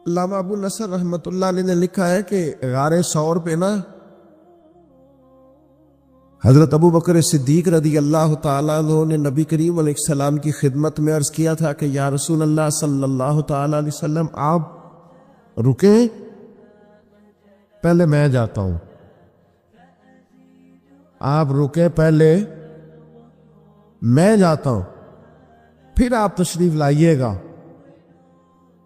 علامہ ابو نصر رحمۃ اللہ علیہ نے لکھا ہے کہ غار ثور پہ نا حضرت ابو بکر صدیق رضی اللہ تعالیٰ عنہ نے نبی کریم علیہ السلام کی خدمت میں عرض کیا تھا کہ یا رسول اللہ صلی اللہ تعالیٰ علیہ وسلم آپ رکیں، پہلے میں جاتا ہوں، آپ رکیں پہلے میں جاتا ہوں، پھر آپ تشریف لائیے گا۔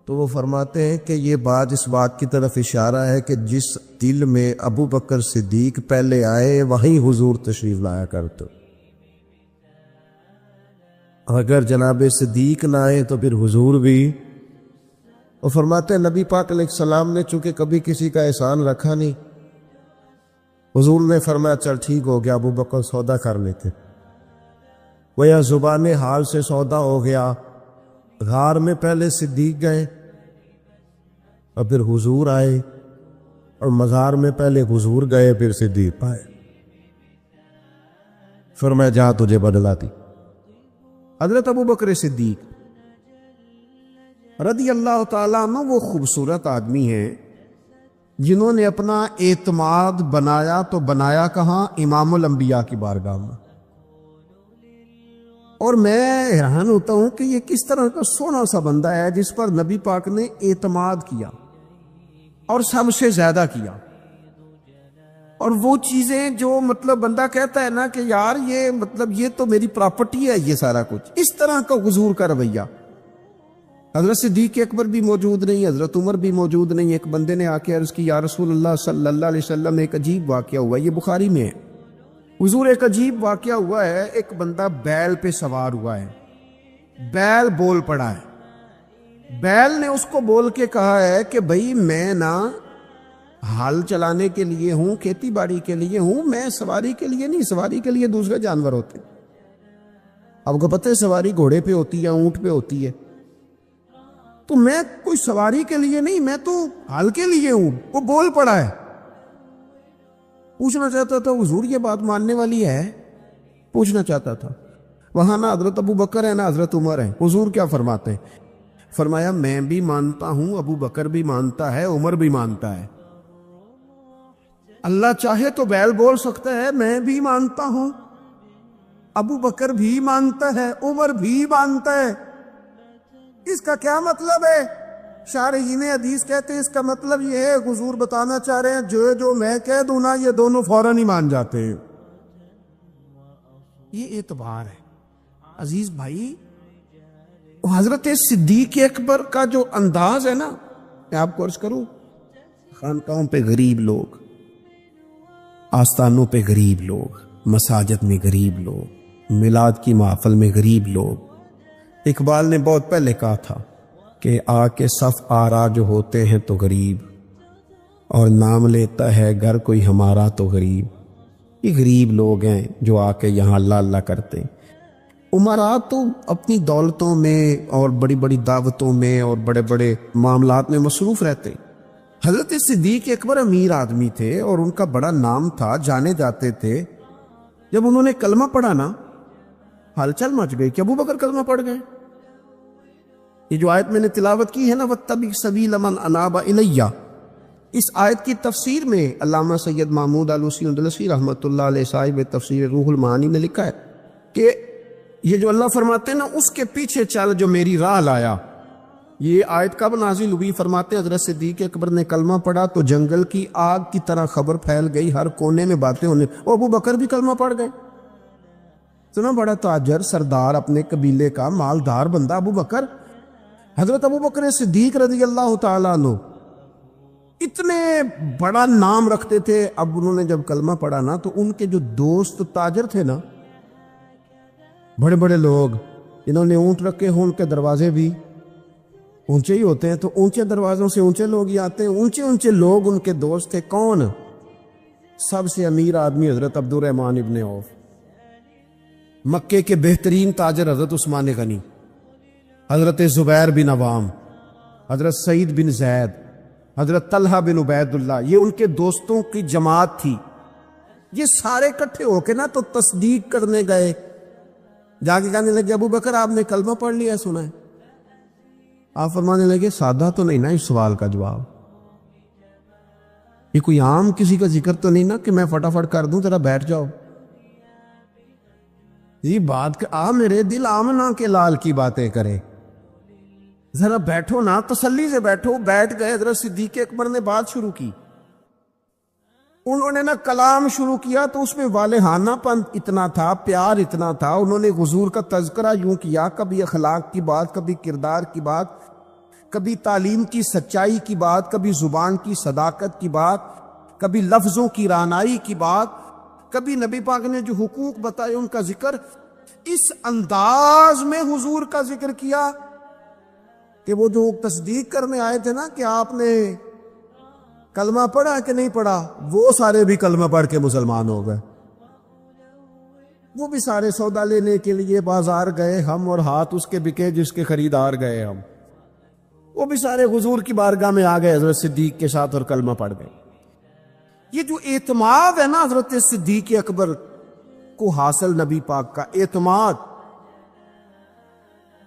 تو وہ فرماتے ہیں کہ یہ بات اس بات کی طرف اشارہ ہے کہ جس دل میں ابو بکر صدیق پہلے آئے وہیں حضور تشریف لایا کرتے، اگر جناب صدیق نہ آئے تو پھر حضور بھی۔ وہ فرماتے ہیں نبی پاک علیہ السلام نے چونکہ کبھی کسی کا احسان رکھا نہیں، حضور نے فرمایا چل ٹھیک ہو گیا، ابو بکر سودا کر لیتے، وہ یا زبان حال سے سودا ہو گیا۔ غار میں پہلے صدیق گئے اور پھر حضور آئے، اور مزار میں پہلے حضور گئے پھر صدیق آئے۔ فرمایا جا تجھے بدلا دی۔ حضرت ابو بکر صدیق رضی اللہ تعالیٰ عنہ وہ خوبصورت آدمی ہیں جنہوں نے اپنا اعتماد بنایا تو بنایا کہاں؟ امام الانبیاء کی بارگاہ میں۔ اور میں حیران ہوتا ہوں کہ یہ کس طرح کا سونا سا بندہ ہے جس پر نبی پاک نے اعتماد کیا اور سب سے زیادہ کیا، اور وہ چیزیں جو مطلب بندہ کہتا ہے نا کہ یار یہ مطلب یہ تو میری پراپرٹی ہے، یہ سارا کچھ، اس طرح کا حضور کا رویہ۔ حضرت صدیق اکبر بھی موجود نہیں، حضرت عمر بھی موجود نہیں، ایک بندے نے آ کے عرض کی یا رسول اللہ صلی اللہ علیہ وسلم ایک عجیب واقعہ ہوا، یہ بخاری میں ہے حضور، ایک عجیب واقعہ ہوا ہے، ایک بندہ بیل پہ سوار ہوا ہے، بیل بول پڑا ہے، بیل نے اس کو بول کے کہا ہے کہ بھائی میں نا ہل چلانے کے لیے ہوں، کھیتی باڑی کے لیے ہوں، میں سواری کے لیے نہیں، سواری کے لیے دوسرے جانور ہوتے ہیں، آپ کو پتہ ہے سواری گھوڑے پہ ہوتی ہے، اونٹ پہ ہوتی ہے، تو میں کوئی سواری کے لیے نہیں، میں تو ہل کے لیے ہوں۔ وہ بول پڑا ہے، پوچھنا چاہتا تھا حضور یہ بات ماننے والی ہے، پوچھنا چاہتا تھا۔ وہاں نہ حضرت ابو بکر ہے نہ حضرت عمر ہے، حضور کیا فرماتے ہیں؟ فرمایا میں بھی مانتا ہوں، ابو بکر بھی مانتا ہے، عمر بھی مانتا ہے، اللہ چاہے تو بیل بول سکتا ہے، میں بھی مانتا ہوں، ابو بکر بھی مانتا ہے، عمر بھی مانتا ہے۔ اس کا کیا مطلب ہے؟ شارحین حدیث کہتے ہیں اس کا مطلب یہ ہے، حضور بتانا چاہ رہے ہیں جو میں کہہ دوں نا یہ دونوں فوراً ہی مان جاتے ہیں۔ یہ اعتبار ہے عزیز بھائی۔ حضرت صدیق اکبر کا جو انداز ہے نا، میں آپ کو عرض کروں، خانقاہوں پہ غریب لوگ، آستانوں پہ غریب لوگ، مساجد میں غریب لوگ، میلاد کی محفل میں غریب لوگ۔ اقبال نے بہت پہلے کہا تھا کہ آ کے صف آرا جو ہوتے ہیں تو غریب، اور نام لیتا ہے گر کوئی ہمارا تو غریب۔ یہ غریب لوگ ہیں جو آ کے یہاں اللہ اللہ کرتے ہیں۔ عمراء تو اپنی دولتوں میں اور بڑی بڑی دعوتوں میں اور بڑے بڑے معاملات میں مصروف رہتے ہیں۔ حضرت صدیق اکبر امیر آدمی تھے اور ان کا بڑا نام تھا، جانے جاتے تھے۔ جب انہوں نے کلمہ پڑھا نا، ہلچل مچ گئی کہ ابو بکر کلمہ پڑھ گئے۔ یہ جو آیت میں نے تلاوت کی ہے نا وَاتَّبِعْ سَبِيلَ مَنْ أَنَابَ إِلَيَّ، اس آیت کی تفسیر میں علامہ سید محمود آلوسی اندلسی رحمۃ اللہ علیہ صاحب تفسیر روح المعانی میں لکھا ہے کہ یہ جو اللہ فرماتے ہیں نا اس کے پیچھے چل جو میری راہ لایا، یہ آیت کب نازل ہوئی؟ فرماتے ہیں حضرت صدیق اکبر نے کلمہ پڑھا تو جنگل کی آگ کی طرح خبر پھیل گئی، ہر کونے میں باتیں ہونے، اور ابو بکر بھی کلمہ پڑھ گئے۔ اتنا بڑا تاجر، سردار، اپنے قبیلے کا مالدار بندہ ابو بکر، حضرت ابو بکر صدیق رضی اللہ تعالیٰ عنہ اتنے بڑا نام رکھتے تھے۔ اب انہوں نے جب کلمہ پڑھا نا تو ان کے جو دوست تاجر تھے نا، بڑے بڑے لوگ جنہوں نے اونٹ رکھے ہوں، ان کے دروازے بھی اونچے ہی ہوتے ہیں، تو اونچے دروازوں سے اونچے لوگ ہی آتے ہیں، اونچے اونچے لوگ ان کے دوست تھے۔ کون؟ سب سے امیر آدمی حضرت عبد الرحمن ابن عوف، مکے کے بہترین تاجر حضرت عثمان غنی، حضرت زبیر بن عوام، حضرت سعید بن زید، حضرت طلحہ بن عبید اللہ، یہ ان کے دوستوں کی جماعت تھی۔ یہ سارے اکٹھے ہو کے نا تو تصدیق کرنے گئے، جا کے کہنے لگے ابو بکر آپ نے کلمہ پڑھ لیا، سنا ہے؟ آپ فرمانے لگے سادہ تو نہیں نا اس سوال کا جواب، یہ کوئی عام کسی کا ذکر تو نہیں نا کہ میں فٹافٹ کر دوں ذرا بیٹھ جاؤ، یہ بات کہ میرے دل آمنا کے لال کی باتیں کرے، ذرا بیٹھو نا، تسلی سے بیٹھو۔ بیٹھ گئے۔ حضرت صدیق اکبر نے بات شروع کی، انہوں نے نا کلام شروع کیا تو اس میں والہانہ پن اتنا تھا، پیار اتنا تھا، انہوں نے حضور کا تذکرہ یوں کیا، کبھی اخلاق کی بات، کبھی کردار کی بات، کبھی تعلیم کی سچائی کی بات، کبھی زبان کی صداقت کی بات، کبھی لفظوں کی رعنائی کی بات، کبھی نبی پاک نے جو حقوق بتائے ان کا ذکر، اس انداز میں حضور کا ذکر کیا کہ وہ جو تصدیق کرنے آئے تھے نا کہ آپ نے کلمہ پڑھا کہ نہیں پڑھا، وہ سارے بھی کلمہ پڑھ کے مسلمان ہو گئے، وہ بھی سارے سودا لینے کے لیے بازار گئے ہم، اور ہاتھ اس کے بکے جس کے خریدار گئے ہم، وہ بھی سارے حضور کی بارگاہ میں آ گئے حضرت صدیق کے ساتھ اور کلمہ پڑھ گئے۔ یہ جو اعتماد ہے نا حضرت صدیق اکبر کو حاصل، نبی پاک کا اعتماد،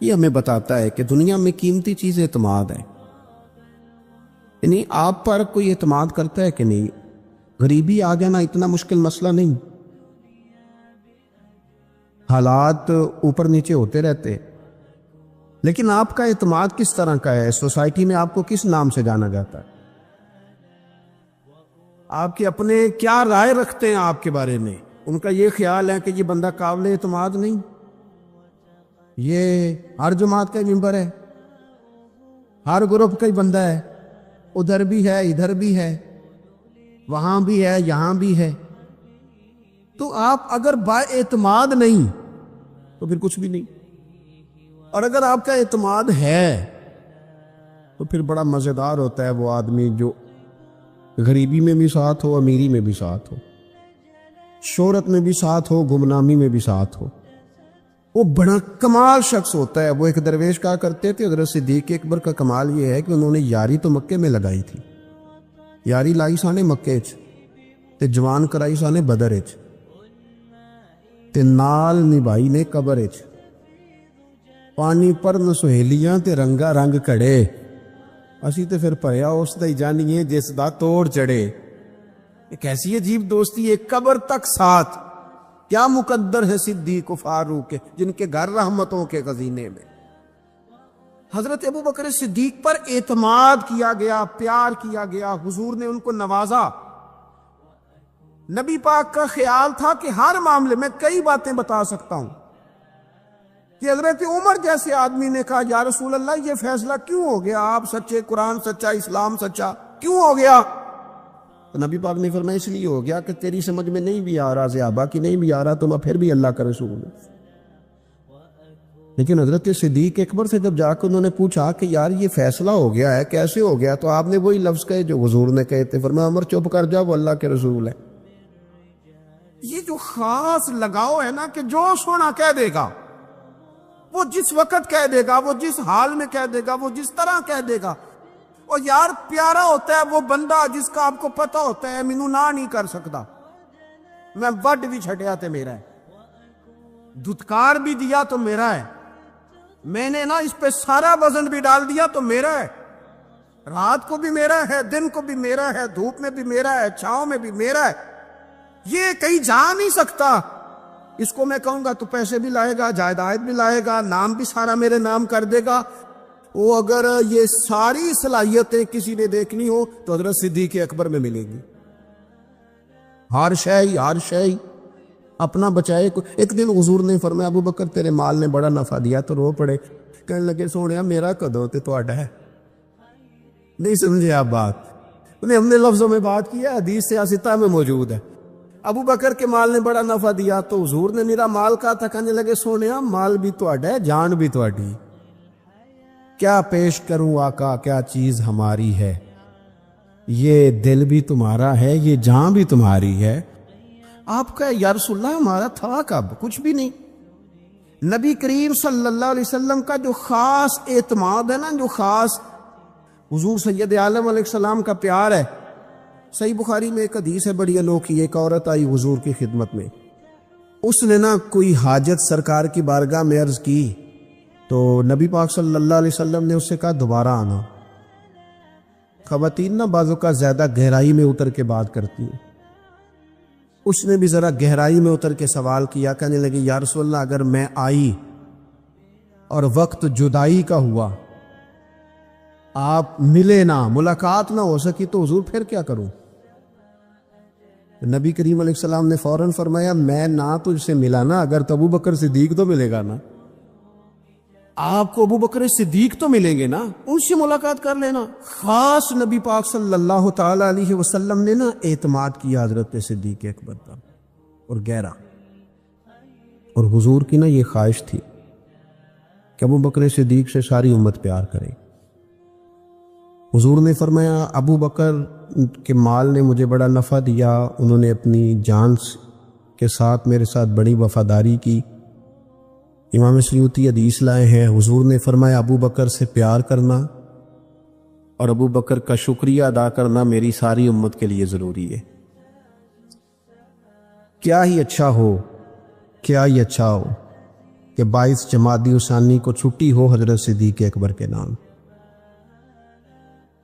یہ ہمیں بتاتا ہے کہ دنیا میں قیمتی چیز اعتماد ہے۔ یعنی آپ پر کوئی اعتماد کرتا ہے کہ نہیں؟ غریبی آ جانا اتنا مشکل مسئلہ نہیں، حالات اوپر نیچے ہوتے رہتے، لیکن آپ کا اعتماد کس طرح کا ہے؟ سوسائٹی میں آپ کو کس نام سے جانا جاتا ہے؟ آپ کے اپنے کیا رائے رکھتے ہیں آپ کے بارے میں؟ ان کا یہ خیال ہے کہ یہ بندہ قابل اعتماد نہیں، یہ ہر جماعت کا ہی ممبر ہے، ہر گروپ کا ہی بندہ ہے، ادھر بھی ہے ادھر بھی ہے، وہاں بھی ہے یہاں بھی ہے۔ تو آپ اگر با اعتماد نہیں تو پھر کچھ بھی نہیں، اور اگر آپ کا اعتماد ہے تو پھر بڑا مزیدار ہوتا ہے وہ آدمی جو غریبی میں بھی ساتھ ہو، امیری میں بھی ساتھ ہو، شہرت میں بھی ساتھ ہو، گمنامی میں بھی ساتھ ہو، وہ بڑا کمال شخص ہوتا ہے۔ وہ ایک درویش کہا کرتے تھے حضرت صدیق اکبر کا کمال یہ ہے کہ انہوں نے یاری تو مکے میں لگائی تھی، یاری لائی سانے مکے چ تے جوان کرائی سانے بدر چ تے نال نبھائی نے قبر چ، پانی پرن سہیلیاں تے رنگا رنگ کڑے، اسی تے پھر پریا اس دا ہی جانیے جس دا توڑ چڑھے۔ ایک ایسی عجیب دوستی، ایک قبر تک ساتھ، کیا مقدر ہے صدیق و فاروق کے جن کے گھر رحمتوں کے خزینے میں۔ حضرت ابوبکر صدیق پر اعتماد کیا گیا، پیار کیا گیا، حضور نے ان کو نوازا۔ نبی پاک کا خیال تھا کہ ہر معاملے میں کئی باتیں بتا سکتا ہوں، کہ حضرت عمر جیسے آدمی نے کہا یا رسول اللہ یہ فیصلہ کیوں ہو گیا، آپ سچے، قرآن سچا، اسلام سچا، کیوں ہو گیا؟ تو نبی پاک نے فرمایا اس لیے ہو گیا کہ تیری سمجھ میں نہیں بھی آ رہا، صحابہ کی نہیں بھی آ رہا، تو میں پھر بھی اللہ کا رسول ہوں۔ لیکن حضرت صدیق اکبر سے جب جا کے انہوں نے پوچھا کہ یار یہ فیصلہ ہو گیا ہے، کیسے ہو گیا؟ تو آپ نے وہی لفظ کہے جو حضور نے کہے تھے، فرمایا عمر چپ کر جا، وہ اللہ کے رسول ہے۔ یہ جو خاص لگاؤ ہے نا کہ جو سونا کہہ دے گا، وہ جس وقت کہہ دے گا، وہ جس حال میں کہہ دے گا، وہ جس طرح کہہ دے گا، اور یار پیارا ہوتا ہے وہ بندہ جس کا آپ کو پتہ ہوتا ہے مینوں نہ نہیں کر سکتا، میں وڈ بھی چھٹیا تے میرا ہے، دھتکار بھی دیا تو میرا ہے، میں نے نا اس پہ سارا وزن بھی ڈال دیا تو میرا ہے، رات کو بھی میرا ہے، دن کو بھی میرا ہے، دھوپ میں بھی میرا ہے، چھاؤں میں بھی میرا ہے، یہ کہیں جا نہیں سکتا۔ اس کو میں کہوں گا تو پیسے بھی لائے گا، جائیداد بھی لائے گا، نام بھی سارا میرے نام کر دے گا۔ وہ اگر یہ ساری صلاحیتیں کسی نے دیکھنی ہو تو حضرت صدیق اکبر میں ملے گی، ہر شے اپنا بچائے۔ ایک دن حضور نے فرمایا ابو بکر تیرے مال نے بڑا نفع دیا، تو رو پڑے، کہنے لگے سونیا میرا کدوں تے تہاڈا ہے؟ نہیں سمجھے آپ بات؟ انہیں ہم نے لفظوں میں بات کی ہے، حدیث سیاستہ میں موجود ہے۔ ابو بکر کے مال نے بڑا نفع دیا تو حضور نے میرا مال کہا تھا، کہنے لگے سونیا مال بھی تہاڈا ہے، جان بھی تہاڈی، کیا پیش کروں آقا، کیا چیز ہماری ہے، یہ دل بھی تمہارا ہے، یہ جان بھی تمہاری ہے۔ آپ کا یا رسول اللہ ہمارا تھا کب؟ کچھ بھی نہیں۔ نبی کریم صلی اللہ علیہ وسلم کا جو خاص اعتماد ہے نا، جو خاص حضور سید عالم علیہ السلام کا پیار ہے۔ صحیح بخاری میں ایک حدیث ہے بڑی انوکھی، ایک عورت آئی حضور کی خدمت میں، اس نے نا کوئی حاجت سرکار کی بارگاہ میں عرض کی تو نبی پاک صلی اللہ علیہ وسلم نے اس سے کہا دوبارہ آنا۔ خواتین بعضوں کا زیادہ گہرائی میں اتر کے بات کرتی ہیں، اس نے بھی ذرا گہرائی میں اتر کے سوال کیا، کہنے لگی یا رسول اللہ اگر میں آئی اور وقت جدائی کا ہوا، آپ ملے نہ، ملاقات نہ ہو سکی تو حضور پھر کیا کروں؟ نبی کریم علیہ السلام نے فوراً فرمایا میں نہ تجھ سے ملا نا، اگر تو ابو بکر صدیق تو ملے گا نا، آپ کو ابو بکر صدیق تو ملیں گے نا، ان سے ملاقات کر لینا۔ خاص نبی پاک صلی اللہ تعالی علیہ وسلم نے نا اعتماد کیا حضرت صدیق اکبر کا، اور گہرا، اور حضور کی نا یہ خواہش تھی کہ ابو بکر صدیق سے ساری امت پیار کرے۔ حضور نے فرمایا ابو بکر کے مال نے مجھے بڑا نفع دیا، انہوں نے اپنی جان کے ساتھ میرے ساتھ بڑی وفاداری کی۔ امام سیوطی حدیث لائے ہیں، حضور نے فرمایا ابو بکر سے پیار کرنا اور ابو بکر کا شکریہ ادا کرنا میری ساری امت کے لیے ضروری ہے۔ کیا ہی اچھا ہو کہ 22 جمادی الثانی کو چھٹی ہو حضرت صدیق اکبر کے نام،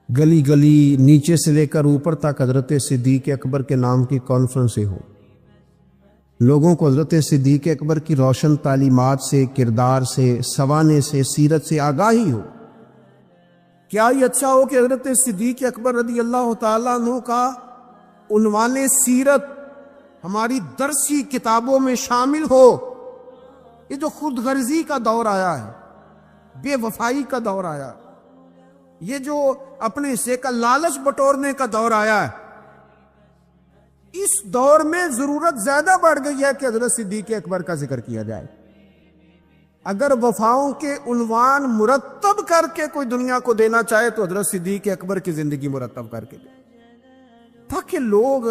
گلی گلی نیچے سے لے کر اوپر تک حضرت صدیق اکبر کے نام کی کانفرنسیں ہو، لوگوں کو حضرت صدیق اکبر کی روشن تعلیمات سے، کردار سے، سوانے سے، سیرت سے آگاہی ہو۔ کیا ہی اچھا ہو کہ حضرت صدیق اکبر رضی اللہ تعالیٰ عنہ کا عنوان سیرت ہماری درسی کتابوں میں شامل ہو۔ یہ جو خود غرضی کا دور آیا ہے، بے وفائی کا دور آیا ہے، یہ جو اپنے حصے کا لالچ بٹورنے کا دور آیا ہے، اس دور میں ضرورت زیادہ بڑھ گئی ہے کہ حضرت صدیق اکبر کا ذکر کیا جائے۔ اگر وفاؤں کے عنوان مرتب کر کے کوئی دنیا کو دینا چاہے تو حضرت صدیق اکبر کی زندگی مرتب کر کے دے، تاکہ لوگ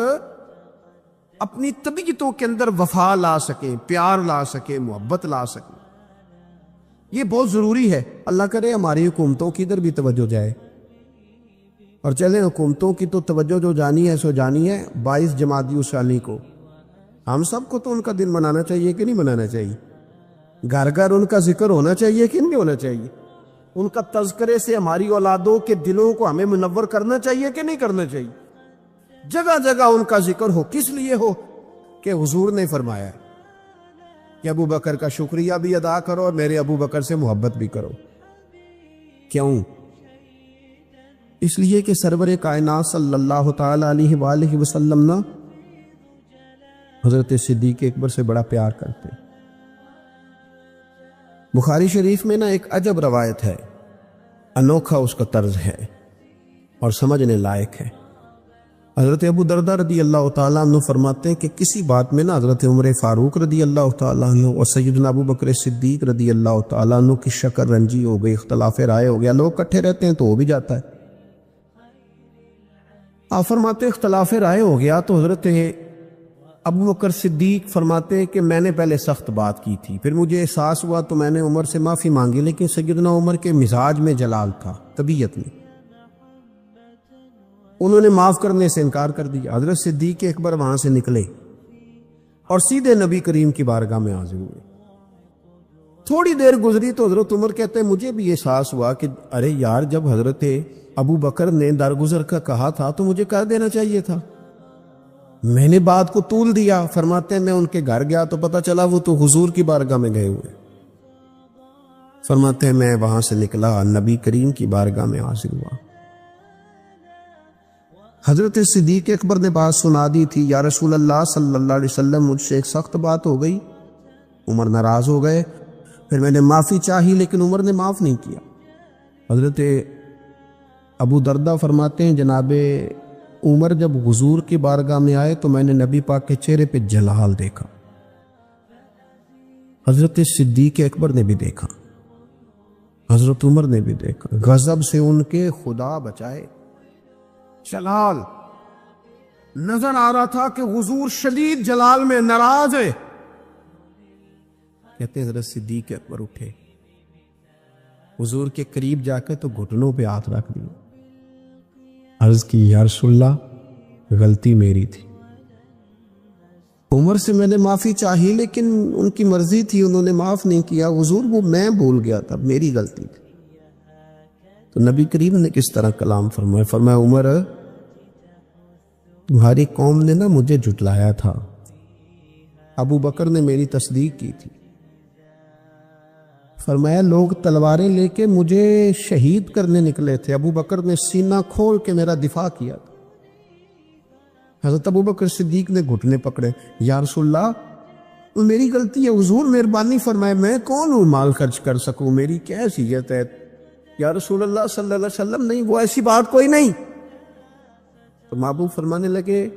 اپنی طبیعتوں کے اندر وفا لا سکیں، پیار لا سکیں، محبت لا سکیں۔ یہ بہت ضروری ہے۔ اللہ کرے ہماری حکومتوں کی ادھر بھی توجہ جائے، اور چلیں حکومتوں کی تو توجہ جو جانی ہے سو جانی ہے 22 جمادی الثانی کو۔ ہم سب کو تو ان کا دن منانا چاہیے کہ نہیں منانا چاہیے؟ گھر گھر ان کا ذکر ہونا چاہیے کہ نہیں ہونا چاہیے؟ ان کا تذکرے سے ہماری اولادوں کے دلوں کو ہمیں منور کرنا چاہیے کہ نہیں کرنا چاہیے؟ جگہ جگہ ان کا ذکر ہو، کس لیے ہو؟ کہ حضور نے فرمایا ہے کہ ابو بکر کا شکریہ بھی ادا کرو اور میرے ابو بکر سے محبت بھی کرو۔ کیوں؟ اس لیے کہ سرور کائنات صلی اللہ تعالی علیہ وآلہ وسلم نا حضرت صدیق اکبر سے بڑا پیار کرتے۔ بخاری شریف میں نا ایک عجب روایت ہے، انوکھا اس کا طرز ہے اور سمجھنے لائق ہے۔ حضرت ابو دردہ رضی اللہ تعالیٰ عنہ فرماتے ہیں کہ کسی بات میں نا حضرت عمر فاروق رضی اللہ تعالیٰ عنہ اور سیدنا ابو بکر صدیق رضی اللہ تعالیٰ عنہ کی شکر رنجی ہو گئی، اختلاف رائے ہو گیا۔ لوگ کٹھے رہتے ہیں تو ہو بھی جاتا ہے۔ آپ فرماتے اختلاف رائے ہو گیا تو حضرت ابو بکر صدیق فرماتے ہیں کہ میں نے پہلے سخت بات کی تھی، پھر مجھے احساس ہوا تو میں نے عمر سے معافی مانگی، لیکن سیدنا عمر کے مزاج میں جلال تھا، طبیعت میں، انہوں نے معاف کرنے سے انکار کر دیا۔ حضرت صدیق اکبر وہاں سے نکلے اور سیدھے نبی کریم کی بارگاہ میں حاضر ہوئے۔ تھوڑی دیر گزری تو حضرت عمر کہتے ہیں مجھے بھی احساس ہوا کہ ارے یار جب حضرت ابو بکر نے درگزر کا کہا تھا تو مجھے کر دینا چاہیے تھا، میں نے بات کو طول دیا۔ فرماتے ہیں میں ان کے گھر گیا تو پتہ چلا وہ تو حضور کی بارگاہ میں گئے ہوئے۔ فرماتے ہیں میں وہاں سے نکلا، نبی کریم کی بارگاہ میں حاضر ہوا۔ حضرت صدیق اکبر نے بات سنا دی تھی، یا رسول اللہ صلی اللہ علیہ وسلم مجھ سے ایک سخت بات ہو گئی، عمر ناراض ہو گئے، پھر میں نے معافی چاہی لیکن عمر نے معاف نہیں کیا۔ حضرت ابو دردہ فرماتے ہیں جناب عمر جب حضور کی بارگاہ میں آئے تو میں نے نبی پاک کے چہرے پہ جلال دیکھا، حضرت صدیق اکبر نے بھی دیکھا، حضرت عمر نے بھی دیکھا، غضب سے ان کے خدا بچائے جلال نظر آ رہا تھا کہ حضور شدید جلال میں ناراض ہے۔ کہتے ہیں حضرت صدیق اکبر اٹھے، حضور کے قریب جا کے تو گھٹنوں پہ ہاتھ رکھ دیا، عرض کی یا رسول اللہ غلطی میری تھی، عمر سے میں نے معافی چاہی لیکن ان کی مرضی تھی، انہوں نے معاف نہیں کیا۔ حضور وہ میں بھول گیا تھا، میری غلطی تھی۔ تو نبی کریم نے کس طرح کلام فرمایا؟ فرمایا عمر تمہاری قوم نے نا مجھے جھٹلایا تھا، ابو بکر نے میری تصدیق کی تھی۔ فرمایا لوگ تلواریں لے کے مجھے شہید کرنے نکلے تھے، ابو بکر نے سینہ کھول کے میرا دفاع کیا تھا۔ حضرت ابو بکر صدیق نے گھٹنے پکڑے، یا رسول اللہ میری غلطی ہے، حضور مہربانی فرمائے، میں کون ہوں مال خرچ کر سکوں، میری کیا حیثیت ہے؟ یا رسول اللہ صلی اللہ علیہ وسلم نہیں، وہ ایسی بات کوئی نہیں۔ تو محبوب فرمانے لگے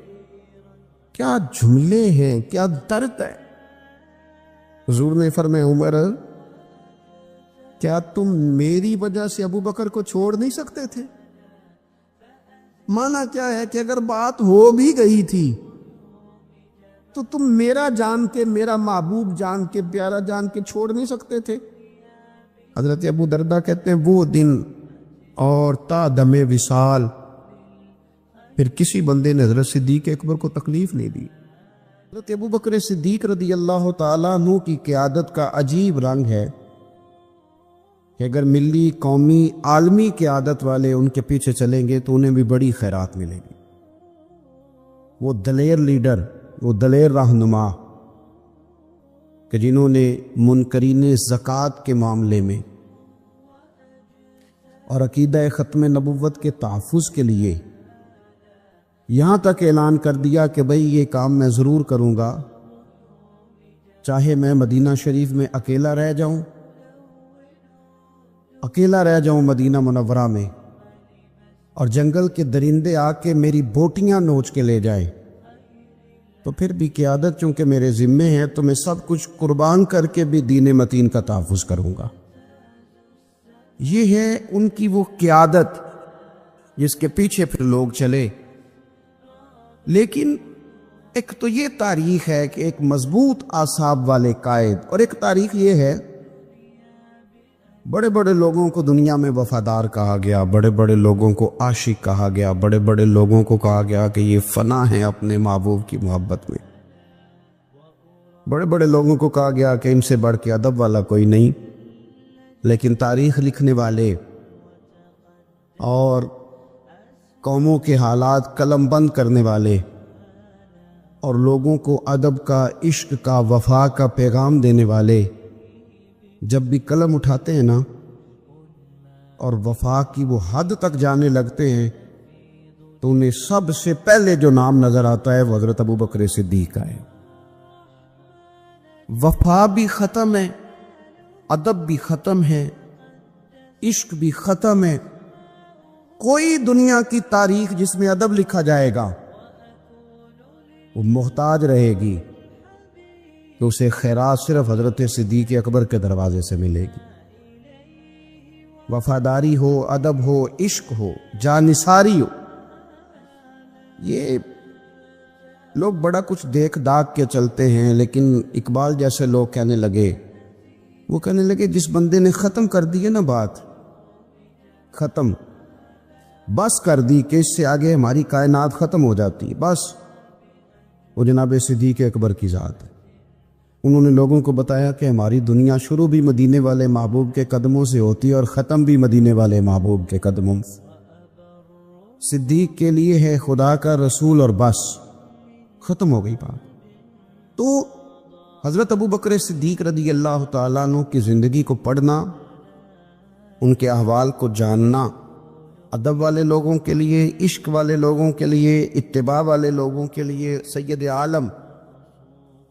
کیا جملے ہیں، کیا درد ہے۔ حضور نے فرمایا عمر کیا تم میری وجہ سے ابو بکر کو چھوڑ نہیں سکتے تھے؟ مانا کیا ہے کہ اگر بات ہو بھی گئی تھی تو تم میرا جان کے، میرا محبوب جان کے، پیارا جان کے چھوڑ نہیں سکتے تھے؟ حضرت ابو دردہ کہتے ہیں وہ دن اور تا دم وصال پھر کسی بندے نے حضرت صدیق اکبر کو تکلیف نہیں دی۔ حضرت ابو بکر صدیق رضی اللہ تعالیٰ عنہ کی قیادت کا عجیب رنگ ہے کہ اگر ملی، قومی، عالمی قیادت والے ان کے پیچھے چلیں گے تو انہیں بھی بڑی خیرات ملے گی۔ وہ دلیر لیڈر، وہ دلیر رہنما کہ جنہوں نے منکرین زکوٰۃ کے معاملے میں اور عقیدہ ختم نبوت کے تحفظ کے لیے یہاں تک اعلان کر دیا کہ بھئی یہ کام میں ضرور کروں گا، چاہے میں مدینہ شریف میں اکیلا رہ جاؤں مدینہ منورہ میں، اور جنگل کے درندے آ کے میری بوٹیاں نوچ کے لے جائیں، تو پھر بھی قیادت چونکہ میرے ذمے ہے تو میں سب کچھ قربان کر کے بھی دین متین کا تحفظ کروں گا۔ یہ ہے ان کی وہ قیادت جس کے پیچھے پھر لوگ چلے۔ لیکن ایک تو یہ تاریخ ہے کہ ایک مضبوط اعصاب والے قائد، اور ایک تاریخ یہ ہے بڑے بڑے لوگوں کو دنیا میں وفادار کہا گیا، بڑے بڑے لوگوں کو عاشق کہا گیا، بڑے بڑے لوگوں کو کہا گیا کہ یہ فنا ہیں اپنے محبوب کی محبت میں، بڑے بڑے لوگوں کو کہا گیا کہ ان سے بڑھ کے ادب والا کوئی نہیں۔ لیکن تاریخ لکھنے والے اور قوموں کے حالات قلم بند کرنے والے اور لوگوں کو ادب کا، عشق کا، وفا کا پیغام دینے والے جب بھی قلم اٹھاتے ہیں نا اور وفا کی وہ حد تک جانے لگتے ہیں تو انہیں سب سے پہلے جو نام نظر آتا ہے وہ حضرت ابو بکر صدیق کا ہے۔ وفا بھی ختم ہے، ادب بھی ختم ہے، عشق بھی ختم ہے۔ کوئی دنیا کی تاریخ جس میں ادب لکھا جائے گا وہ محتاج رہے گی کہ اسے خیرات صرف حضرت صدیق اکبر کے دروازے سے ملے گی۔ وفاداری ہو، ادب ہو، عشق ہو، جانثاری ہو۔ یہ لوگ بڑا کچھ دیکھ داکھ کے چلتے ہیں، لیکن اقبال جیسے لوگ کہنے لگے، وہ کہنے لگے جس بندے نے ختم کر دی ہے نا بات، ختم بس کر دی کہ اس سے آگے ہماری کائنات ختم ہو جاتی ہے، بس وہ جناب صدیق اکبر کی ذات ہے۔ انہوں نے لوگوں کو بتایا کہ ہماری دنیا شروع بھی مدینے والے محبوب کے قدموں سے ہوتی ہے اور ختم بھی مدینے والے محبوب کے قدموں سے۔ صدیق کے لیے ہے خدا کا رسول اور بس، ختم ہو گئی بات۔ تو حضرت ابو بکر صدیق رضی اللہ تعالیٰ عنہ کی زندگی کو پڑھنا، ان کے احوال کو جاننا، ادب والے لوگوں کے لیے، عشق والے لوگوں کے لیے، اتباع والے لوگوں کے لیے، سید عالم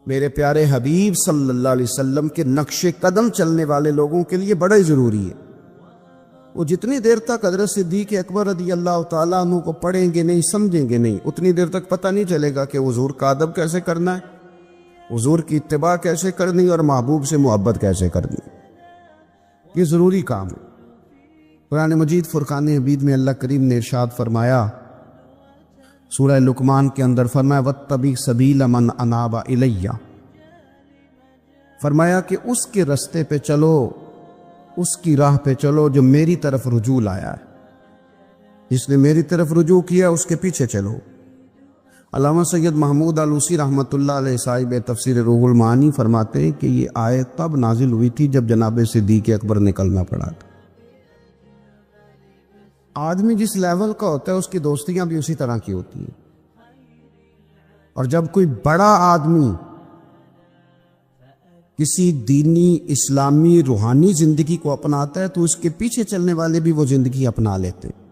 میرے پیارے حبیب صلی اللہ علیہ وسلم کے نقش قدم چلنے والے لوگوں کے لیے بڑا ہی ضروری ہے۔ وہ جتنی دیر تک حضرت صدیق اکبر رضی اللہ تعالیٰ عنہ کو پڑھیں گے نہیں، سمجھیں گے نہیں، اتنی دیر تک پتہ نہیں چلے گا کہ حضور کا ادب کیسے کرنا ہے، حضور کی اتباع کیسے کرنی اور محبوب سے محبت کیسے کرنی۔ یہ ضروری کام ہے۔ قرآن مجید فرقان حمید میں اللہ کریم نے ارشاد فرمایا، سورہ لقمان کے اندر فرمایا وَاتَّبِعْ سَبِيلَ مَنْ أَنَابَ إِلَيَّ، فرمایا کہ اس کے رستے پہ چلو، اس کی راہ پہ چلو جو میری طرف رجوع لایا ہے، جس نے میری طرف رجوع کیا اس کے پیچھے چلو۔ علامہ سید محمود آلوسی رحمۃ اللہ علیہ صاحب تفسیر روح المعانی فرماتے ہیں کہ یہ آیت تب نازل ہوئی تھی جب جناب صدیق اکبر نے کلمہ پڑھا تھا۔ آدمی جس لیول کا ہوتا ہے اس کی دوستیاں بھی اسی طرح کی ہوتی ہیں، اور جب کوئی بڑا آدمی کسی دینی اسلامی روحانی زندگی کو اپناتا ہے تو اس کے پیچھے چلنے والے بھی وہ زندگی اپنا لیتے ہیں۔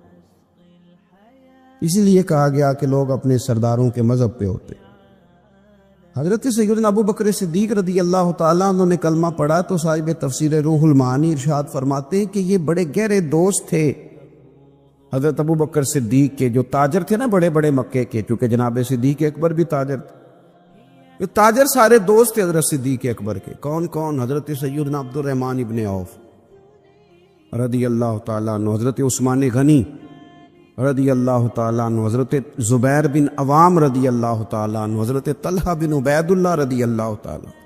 اسی لیے کہا گیا کہ لوگ اپنے سرداروں کے مذہب پہ ہوتے۔ حضرت سیدنا ابو بکر صدیق رضی اللہ تعالیٰ عنہ نے کلمہ پڑھا تو صاحب تفسیر روح المعانی ارشاد فرماتے ہیں کہ یہ بڑے گہرے دوست تھے حضرت ابو بکر صدیق کے، جو تاجر تھے نا بڑے بڑے مکے کے، چونکہ جناب صدیق اکبر بھی تاجر تھے۔ یہ تاجر سارے دوست تھے حضرت صدیق اکبر کے۔ کون کون؟ حضرت سیدنا عبد الرحمن ابن عوف رضی اللہ تعالیٰ عنہ، حضرت عثمان غنی رضی اللہ تعالیٰ عنہ، حضرت زبیر بن عوام رضی اللہ تعالیٰ عنہ، حضرت طلحہ بن عبید اللہ رضی اللہ تعالیٰ عنہ۔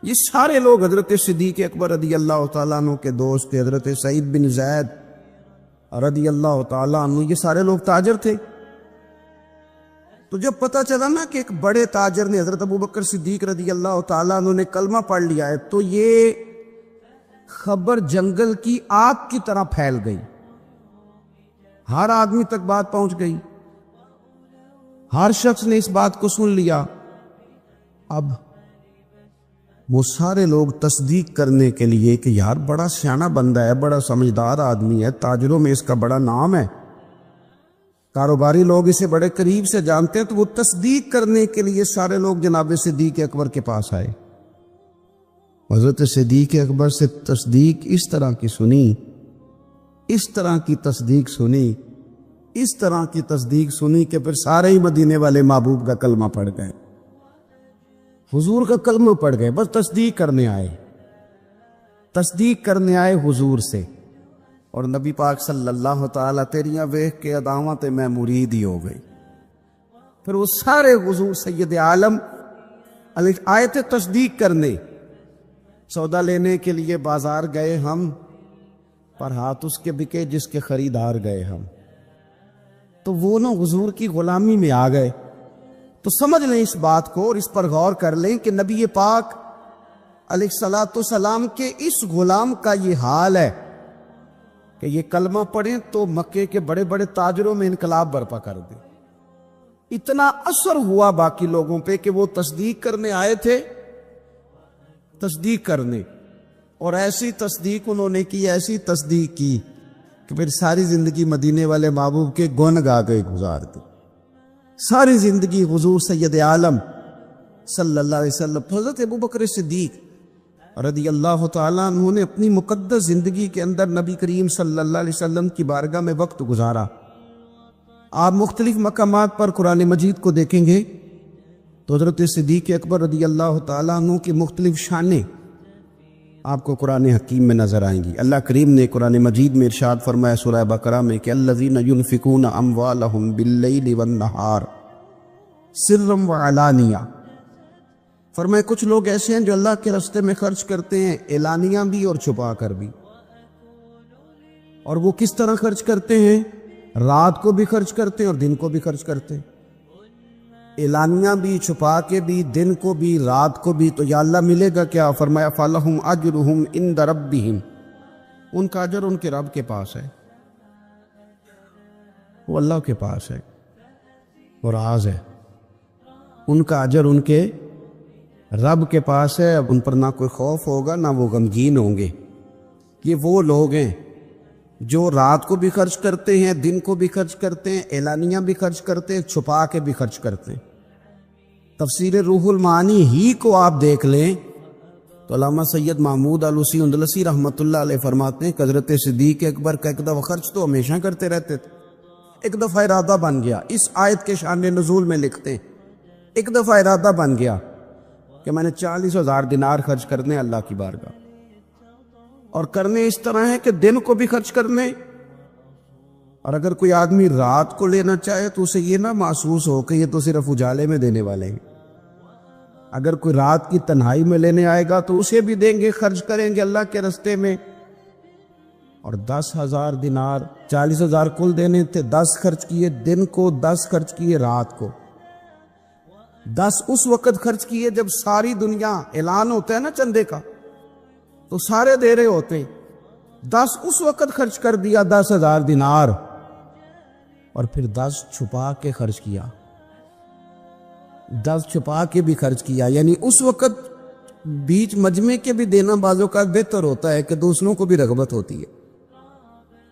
یہ سارے لوگ حضرت صدیق اکبر رضی اللہ تعالیٰ عنہ کے دوست تھے۔ حضرت سعید بن زید رضی اللہ تعالیٰ عنہ، یہ سارے لوگ تاجر تھے۔ تو جب پتہ چلا نا کہ ایک بڑے تاجر نے، حضرت ابو بکر صدیق رضی اللہ تعالیٰ عنہ نے کلمہ پڑھ لیا ہے، تو یہ خبر جنگل کی آگ کی طرح پھیل گئی، ہر آدمی تک بات پہنچ گئی، ہر شخص نے اس بات کو سن لیا۔ اب وہ سارے لوگ تصدیق کرنے کے لیے کہ یار بڑا سیانہ بندہ ہے، بڑا سمجھدار آدمی ہے، تاجروں میں اس کا بڑا نام ہے، کاروباری لوگ اسے بڑے قریب سے جانتے ہیں، تو وہ تصدیق کرنے کے لیے سارے لوگ جناب صدیق اکبر کے پاس آئے۔ حضرت صدیق اکبر سے تصدیق اس طرح کی سنی، اس طرح کی تصدیق سنی، اس طرح کی تصدیق سنی کہ پھر سارے ہی مدینے والے محبوب کا کلمہ پڑھ گئے، حضور کا کلمہ پڑھ گئے، بس تصدیق کرنے آئے، تصدیق کرنے آئے حضور سے۔ اور نبی پاک صلی اللہ تعالیٰ تیریاں ویکھ کے اداواں تے میں مرید ہی ہو گئی۔ پھر وہ سارے حضور سید عالم آئے تھے تصدیق کرنے، سودا لینے کے لیے بازار گئے ہم، پر ہاتھ اس کے بکے جس کے خریدار گئے ہم۔ تو وہ نا حضور کی غلامی میں آ گئے۔ تو سمجھ لیں اس بات کو اور اس پر غور کر لیں کہ نبی پاک علیہ الصلوۃ والسلام کے اس غلام کا یہ حال ہے کہ یہ کلمہ پڑھیں تو مکے کے بڑے بڑے تاجروں میں انقلاب برپا کر دیں۔ اتنا اثر ہوا باقی لوگوں پہ کہ وہ تصدیق کرنے آئے تھے، تصدیق کرنے، اور ایسی تصدیق انہوں نے کی، ایسی تصدیق کی کہ پھر ساری زندگی مدینے والے محبوب کے گن گا کے گزار دی، ساری زندگی حضور سید عالم صلی اللہ علیہ وسلم۔ حضرت ابو بکر صدیق رضی اللہ تعالیٰ عنہ نے اپنی مقدس زندگی کے اندر نبی کریم صلی اللہ علیہ وسلم کی بارگاہ میں وقت گزارا۔ آپ مختلف مقامات پر قرآن مجید کو دیکھیں گے تو حضرت صدیق اکبر رضی اللہ تعالیٰ عنہ کی مختلف شانیں آپ کو قرآن حکیم میں نظر آئیں گی۔ اللہ کریم نے قرآن مجید میں ارشاد فرمایا سورہ بقرہ میں کہ الذین ينفقون اموالهم باللیل والنہار سرا وعلانیہ، فرمائے کچھ لوگ ایسے ہیں جو اللہ کے راستے میں خرچ کرتے ہیں اعلانیہ بھی اور چھپا کر بھی۔ اور وہ کس طرح خرچ کرتے ہیں؟ رات کو بھی خرچ کرتے ہیں اور دن کو بھی خرچ کرتے ہیں، اعلانیہ بھی، چھپا کے بھی، دن کو بھی، رات کو بھی۔ تو یا اللہ ملے گا کیا؟ فرمایا فَلَهُمْ أَجْرُهُمْ عِنْدَ رَبِّهِمْ، ان کا اجر ان کے رب کے پاس ہے، وہ اللہ کے پاس ہے، اور راز ہے، ان کا اجر ان کے رب کے پاس ہے۔ اب ان پر نہ کوئی خوف ہوگا نہ وہ غمگین ہوں گے۔ یہ وہ لوگ ہیں جو رات کو بھی خرچ کرتے ہیں، دن کو بھی خرچ کرتے ہیں، اعلانیہ بھی خرچ کرتے ہیں، چھپا کے بھی خرچ کرتے ہیں۔ تفسیر روح المعانی ہی کو آپ دیکھ لیں تو علامہ سید محمود آلوسی اندلسی رحمۃ اللہ علیہ فرماتے ہیں کہ حضرت صدیق اکبر کا ایک دفعہ خرچ تو ہمیشہ کرتے رہتے تھے، ایک دفعہ ارادہ بن گیا، اس آیت کے شان نزول میں لکھتے ہیں ایک دفعہ ارادہ بن گیا کہ میں نے 40,000 دینار خرچ کرنے اللہ کی بارگاہ، اور کرنے اس طرح ہے کہ دن کو بھی خرچ کرنے، اور اگر کوئی آدمی رات کو لینا چاہے تو اسے یہ نہ محسوس ہو کہ یہ تو صرف اجالے میں دینے والے ہیں، اگر کوئی رات کی تنہائی میں لینے آئے گا تو اسے بھی دیں گے، خرچ کریں گے اللہ کے راستے میں۔ اور 10,000 دینار، 40,000 کل دینے تھے، 10 خرچ کیے دن کو، 10 خرچ کیے رات کو، 10 اس وقت خرچ کیے جب ساری دنیا اعلان ہوتا ہے نا چندے کا تو سارے دے رہے ہوتے، 10 اس وقت خرچ کر دیا 10,000 دینار، اور پھر 10 چھپا کے خرچ کیا، 10 چھپا کے بھی خرچ کیا، یعنی اس وقت بیچ مجمع کے بھی دینا بعضوں کا بہتر ہوتا ہے کہ دوسروں کو بھی رغبت ہوتی ہے،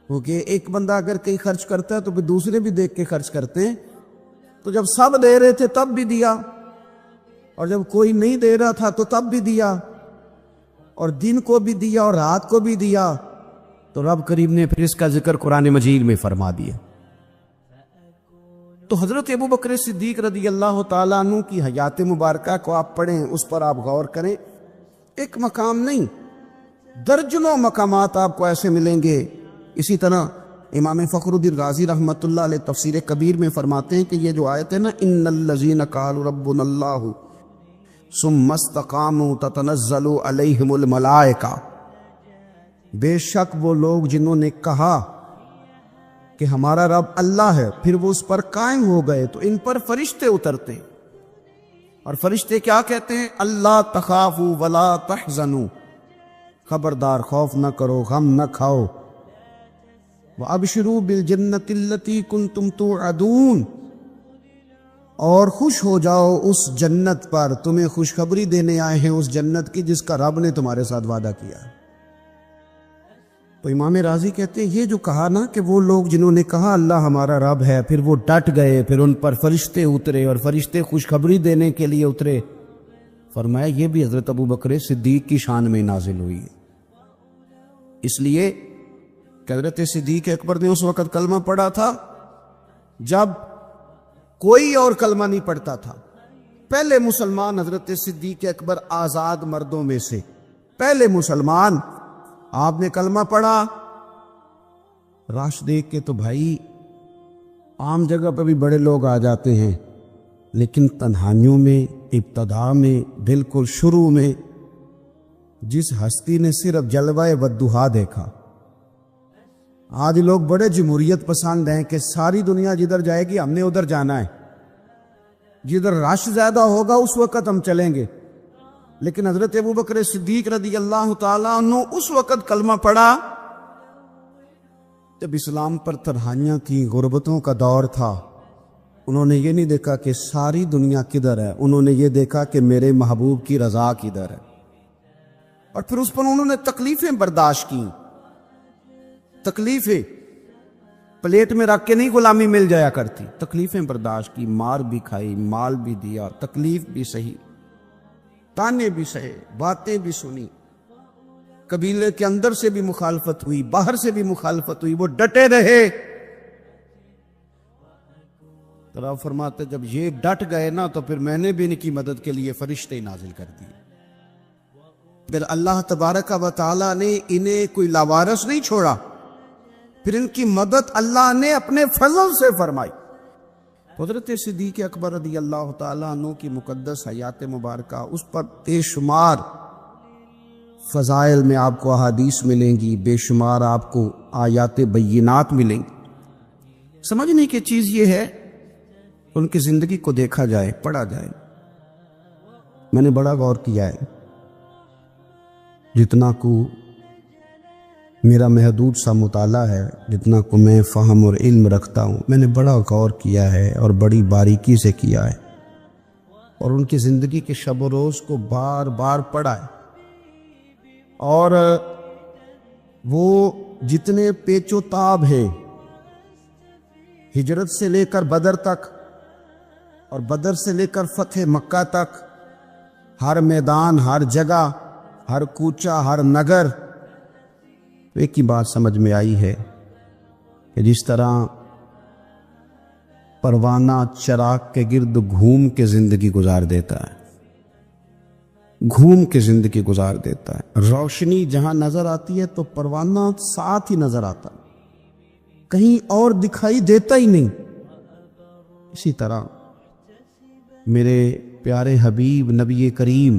کیونکہ ایک بندہ اگر کہیں خرچ کرتا ہے تو پھر دوسرے بھی دیکھ کے خرچ کرتے ہیں، تو جب سب دے رہے تھے تب بھی دیا، اور جب کوئی نہیں دے رہا تھا تو تب بھی دیا، اور دن کو بھی دیا اور رات کو بھی دیا، تو رب کریم نے پھر اس کا ذکر قرآن مجید میں فرما دیا۔ تو حضرت ابو بکر صدیق رضی اللہ تعالیٰ عنہ کی حیات مبارکہ کو آپ پڑھیں، اس پر آپ غور کریں، ایک مقام نہیں درجنوں مقامات آپ کو ایسے ملیں گے۔ اسی طرح امام فخر الدین رازی رحمۃ اللہ علیہ تفسیر کبیر میں فرماتے ہیں کہ یہ جو آیت ہے نا، ان الذین قالوا ربنا اللہ ثم استقاموا تتنزل علیہم الملائکہ، بے شک وہ لوگ جنہوں نے کہا کہ ہمارا رب اللہ ہے، پھر وہ اس پر قائم ہو گئے تو ان پر فرشتے اترتے ہیں، اور فرشتے کیا کہتے ہیں؟ اللہ تخافوا ولا تحزنوا، خبردار خوف نہ کرو، غم نہ کھاؤ، وَأَبْشِرُوا بِالْجَنَّةِ الَّتِي كُنْتُمْ تُوعَدُونَ، اور خوش ہو جاؤ اس جنت پر، تمہیں خوشخبری دینے آئے ہیں اس جنت کی جس کا رب نے تمہارے ساتھ وعدہ کیا ہے۔ تو امام راضی کہتے ہیں یہ جو کہا نا کہ وہ لوگ جنہوں نے کہا اللہ ہمارا رب ہے، پھر وہ ڈٹ گئے، پھر ان پر فرشتے اترے اور فرشتے خوشخبری دینے کے لیے اترے، فرمایا یہ بھی حضرت ابو بکر صدیق کی شان میں نازل ہوئی ہے۔ اس لیے کہ حضرت صدیق اکبر نے اس وقت کلمہ پڑھا تھا جب کوئی اور کلمہ نہیں پڑھتا تھا، پہلے مسلمان حضرت صدیق اکبر آزاد مردوں میں سے پہلے مسلمان، آپ نے کلمہ پڑھا، رش دیکھ کے تو بھائی عام جگہ پہ بھی بڑے لوگ آ جاتے ہیں، لیکن تنہائیوں میں ابتدا میں بالکل شروع میں جس ہستی نے صرف جلوہ والضحیٰ دیکھا، آج لوگ بڑے جمہوریت پسند ہیں کہ ساری دنیا جدھر جائے گی ہم نے ادھر جانا ہے، جدھر رش زیادہ ہوگا اس وقت ہم چلیں گے، لیکن حضرت ابو بکر صدیق رضی اللہ تعالیٰ عنہ اس وقت کلمہ پڑھا جب اسلام پر تنہائیاں تھیں، غربتوں کا دور تھا۔ انہوں نے یہ نہیں دیکھا کہ ساری دنیا کدھر ہے، انہوں نے یہ دیکھا کہ میرے محبوب کی رضا کدھر ہے، اور پھر اس پر انہوں نے تکلیفیں برداشت کی، تکلیفیں پلیٹ میں رکھ کے نہیں غلامی مل جایا کرتی، تکلیفیں برداشت کی، مار بھی کھائی، مال بھی دیا، تکلیف بھی سہی، تانے بھی سہے، باتیں بھی سنی، قبیلے کے اندر سے بھی مخالفت ہوئی، باہر سے بھی مخالفت ہوئی، وہ ڈٹے رہے۔ تو آپ فرماتے جب یہ ڈٹ گئے نا تو پھر میں نے بھی ان کی مدد کے لیے فرشتے نازل کر دیے، پھر اللہ تبارک و تعالیٰ نے انہیں کوئی لاوارث نہیں چھوڑا، پھر ان کی مدد اللہ نے اپنے فضل سے فرمائی۔ حضرت صدیق اکبر رضی اللہ تعالیٰ عنہ کی مقدس حیات مبارکہ، اس پر بے شمار فضائل میں آپ کو احادیث ملیں گی، بے شمار آپ کو آیات بینات ملیں گی۔ سمجھنے کی چیز یہ ہے ان کی زندگی کو دیکھا جائے، پڑھا جائے۔ میں نے بڑا غور کیا ہے، جتنا کو میرا محدود سا مطالعہ ہے، جتنا کو میں فہم اور علم رکھتا ہوں، میں نے بڑا غور کیا ہے اور بڑی باریکی سے کیا ہے، اور ان کی زندگی کے شب و روز کو بار بار پڑھا ہے، اور وہ جتنے پیچ و تاب ہیں ہجرت سے لے کر بدر تک اور بدر سے لے کر فتح مکہ تک، ہر میدان، ہر جگہ، ہر کوچہ، ہر نگر، ایک ہی بات سمجھ میں آئی ہے کہ جس طرح پروانہ چراغ کے گرد گھوم کے زندگی گزار دیتا ہے، گھوم کے زندگی گزار دیتا ہے، روشنی جہاں نظر آتی ہے تو پروانہ ساتھ ہی نظر آتا ہے، کہیں اور دکھائی دیتا ہی نہیں۔ اسی طرح میرے پیارے حبیب نبی کریم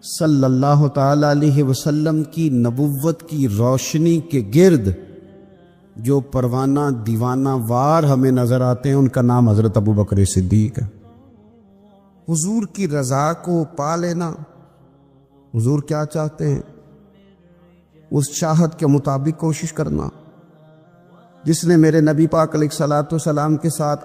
صلی اللہ تعالی علیہ وسلم کی نبوت کی روشنی کے گرد جو پروانہ دیوانہ وار ہمیں نظر آتے ہیں، ان کا نام حضرت ابو بکر صدیق ہے۔ حضور کی رضا کو پا لینا۔ حضور کیا چاہتے ہیں؟ اس چاہت کے مطابق کوشش کرنا۔ جس نے میرے نبی پاک علیہ الصلوۃ والسلام کے ساتھ